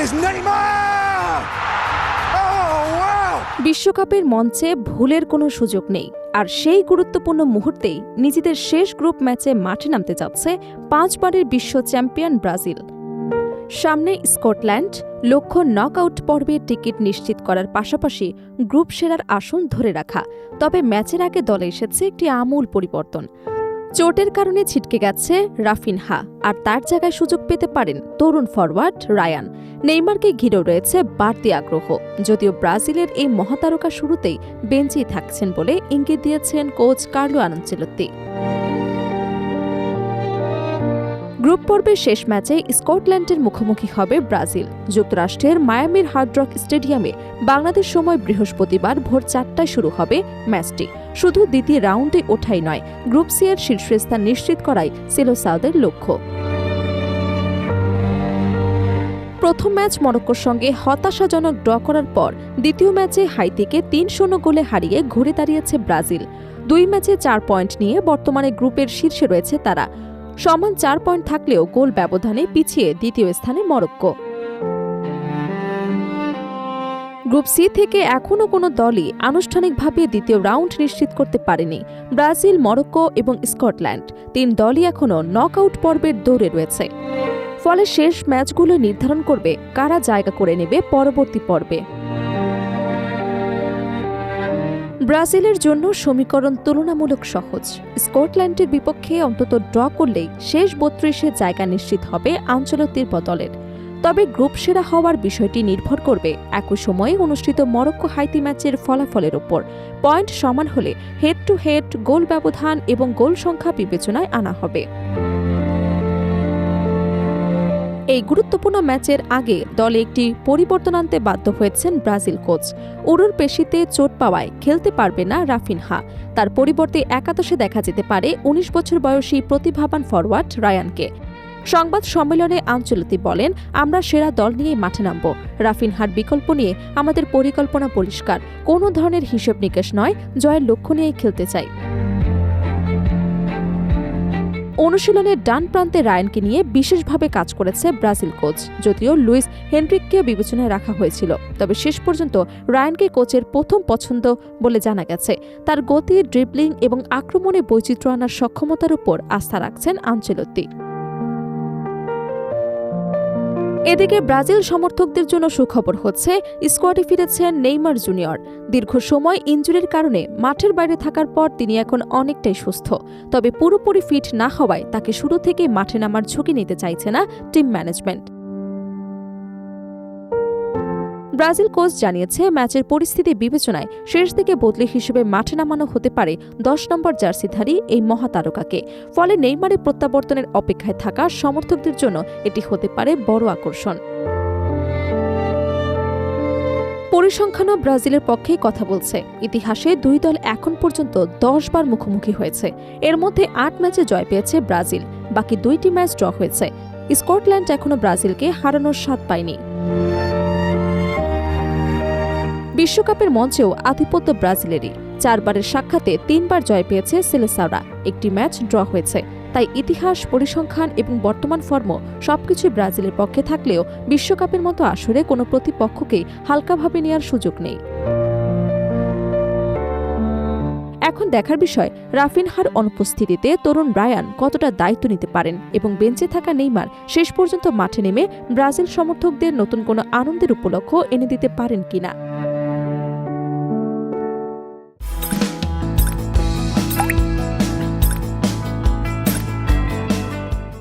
is Neymar! Oh, wow! বিশ্বকাপের মঞ্চে ভুলের কোনো সুযোগ নেই, আর সেই গুরুত্বপূর্ণ মুহূর্তেই নিজেদের শেষ গ্রুপ ম্যাচে মাঠে নামতে যাচ্ছে 5 বারের বিশ্ব চ্যাম্পিয়ন ব্রাজিল। সামনে স্কটল্যান্ড, লক্ষ্য নকআউট পর্বের টিকিট নিশ্চিত করার পাশাপাশি গ্রুপ সেরার আসন ধরে রাখা। তবে ম্যাচের আগে দলে এসেছে একটি আমূল পরিবর্তন। চোটের কারণে ছিটকে গেছে রাফিনহা, আর তার জায়গায় সুযোগ পেতে পারেন তরুণ ফরওয়ার্ড রায়ান। নেইমারকে ঘিরেও রয়েছে বাড়তি আগ্রহ, যদিও ব্রাজিলের এই মহাতারকা শুরুতেই বেঞ্চেই থাকছেন বলে ইঙ্গিত দিয়েছেন কোচ কার্লো আনচেলত্তি। গ্রুপ পর্বের শেষ ম্যাচে স্কটল্যান্ডের মুখোমুখি হবে ব্রাজিল। যুক্তরাষ্ট্রের মায়ামির হার্ড রক স্টেডিয়ামে বাংলাদেশ সময় বৃহস্পতিবার ভোর 4টায় শুরু হবে ম্যাচটি। শুধু দ্বিতীয় রাউন্ডে ওঠাই নয়, গ্রুপ সি এর শীর্ষস্থান নিশ্চিত করাই সেলোসাউদের লক্ষ্য। প্রথম ম্যাচ মরক্কোর সঙ্গে হতাশাজনক ড্র করার পর দ্বিতীয় ম্যাচে হাইতিকে 3-0 গোলে হারিয়ে ঘুরে দাঁড়িয়েছে ব্রাজিল। 2 ম্যাচে 4 পয়েন্ট নিয়ে বর্তমানে গ্রুপের শীর্ষে রয়েছে তারা। সমান 4 পয়েন্ট থাকলেও গোল ব্যবধানে পিছিয়ে দ্বিতীয় স্থানে মরক্কো। গ্রুপ সি থেকে এখনও কোনো দলই আনুষ্ঠানিকভাবে দ্বিতীয় রাউন্ড নিশ্চিত করতে পারেনি। ব্রাজিল, মরক্কো এবং স্কটল্যান্ড 3 দলই এখনও নকআউট পর্বের দৌড়ে রয়েছে। ফলে শেষ ম্যাচগুলো নির্ধারণ করবে কারা জায়গা করে নেবে পরবর্তী পর্বে। ব্রাজিলের জন্য সমীকরণ তুলনামূলক সহজ। স্কটল্যান্ডের বিপক্ষে অন্তত ড্র করলেই শেষ 32-এ জায়গা নিশ্চিত হবে আনচেলত্তির দলের। তবে গ্রুপ সেরা হওয়ার বিষয়টি নির্ভর করবে একই সময়ে অনুষ্ঠিত মরক্কো হাইতি ম্যাচের ফলাফলের ওপর। পয়েন্ট সমান হলে হেড টু হেড, গোল ব্যবধান এবং গোল সংখ্যা বিবেচনায় আনা হবে। এই গুরুত্বপূর্ণ ম্যাচের আগে দলে একটি পরিবর্তন আনতে বাধ্য হয়েছেন ব্রাজিল কোচ। উরুর পেশিতে চোট পাওয়ায় খেলতে পারবে না রাফিনহা। তার পরিবর্তে একাদশে দেখা যেতে পারে 19 বছর বয়সী প্রতিভাবান ফরওয়ার্ড রায়ানকে। সংবাদ সম্মেলনে আনচেলত্তি বলেন, আমরা সেরা দল নিয়েই মাঠে নামব। রাফিনহার বিকল্প নিয়ে আমাদের পরিকল্পনা পরিষ্কার। কোনো ধরনের হিসেব নিকেশ নয়, জয়ের লক্ষ্য নিয়েই খেলতে চাই। অনুশীলনের ডান প্রান্তে রায়ানকে নিয়ে বিশেষভাবে কাজ করেছে ব্রাজিল কোচ। যদিও লুইস হেনরিককেও বিবেচনায় রাখা হয়েছিল, তবে শেষ পর্যন্ত রায়ানকে কোচের প্রথম পছন্দ বলে জানা গেছে। তার গতি, ড্রিবলিং এবং আক্রমণে বৈচিত্র্য আনার সক্ষমতার উপর আস্থা রাখছেন আনচেলত্তি। এদিকে ব্রাজিল সমর্থকদের জন্য সুখবর হচ্ছে, স্কোয়াডে ফিরেছেন নেইমার জুনিয়র। দীর্ঘ সময় ইনজুরির কারণে মাঠের বাইরে থাকার পর তিনি এখন অনেকটাই সুস্থ। তবে পুরোপুরি ফিট না হওয়ায় তাকে শুরু থেকে মাঠে নামার ঝুঁকি নিতে চাইছে না টিম ম্যানেজমেন্ট। ব্রাজিল কোচ জানিয়েছে, ম্যাচের পরিস্থিতি বিবেচনায় শেষ দিকে বদলি হিসেবে মাঠে নামানো হতে পারে 10 নম্বর জার্সিধারী এই মহাতারকাকে। ফলে নেইমারের প্রত্যাবর্তনের অপেক্ষায় থাকা সমর্থকদের জন্য এটি হতে পারে বড় আকর্ষণ। পরিসংখ্যানও ব্রাজিলের পক্ষেই কথা বলছে। ইতিহাসে 2 দল এখন পর্যন্ত 10 বার মুখোমুখি হয়েছে। এর মধ্যে 8 ম্যাচে জয় পেয়েছে ব্রাজিল, বাকি 2টি ম্যাচ ড্র হয়েছে। স্কটল্যান্ড এখনও ব্রাজিলকে হারানোর স্বাদ পায়নি। বিশ্বকাপের মঞ্চেও আধিপত্য ব্রাজিলেরই। 4 বারের সাক্ষাতে 3 বার জয় পেয়েছে সেলেসাওরা, একটি ম্যাচ ড্র হয়েছে। তাই ইতিহাস, পরিসংখ্যান এবং বর্তমান ফর্ম সবকিছুই ব্রাজিলের পক্ষে থাকলেও বিশ্বকাপের মতো আসরে কোনো প্রতিপক্ষকেই হালকাভাবে নেওয়ার সুযোগ নেই। এখন দেখার বিষয়, রাফিনহার অনুপস্থিতিতে তরুণ রায়ান কতটা দায়িত্ব নিতে পারেন এবং বেঞ্চে থাকা নেইমার শেষ পর্যন্ত মাঠে নেমে ব্রাজিল সমর্থকদের নতুন কোনো আনন্দের উপলক্ষ এনে দিতে পারেন কিনা।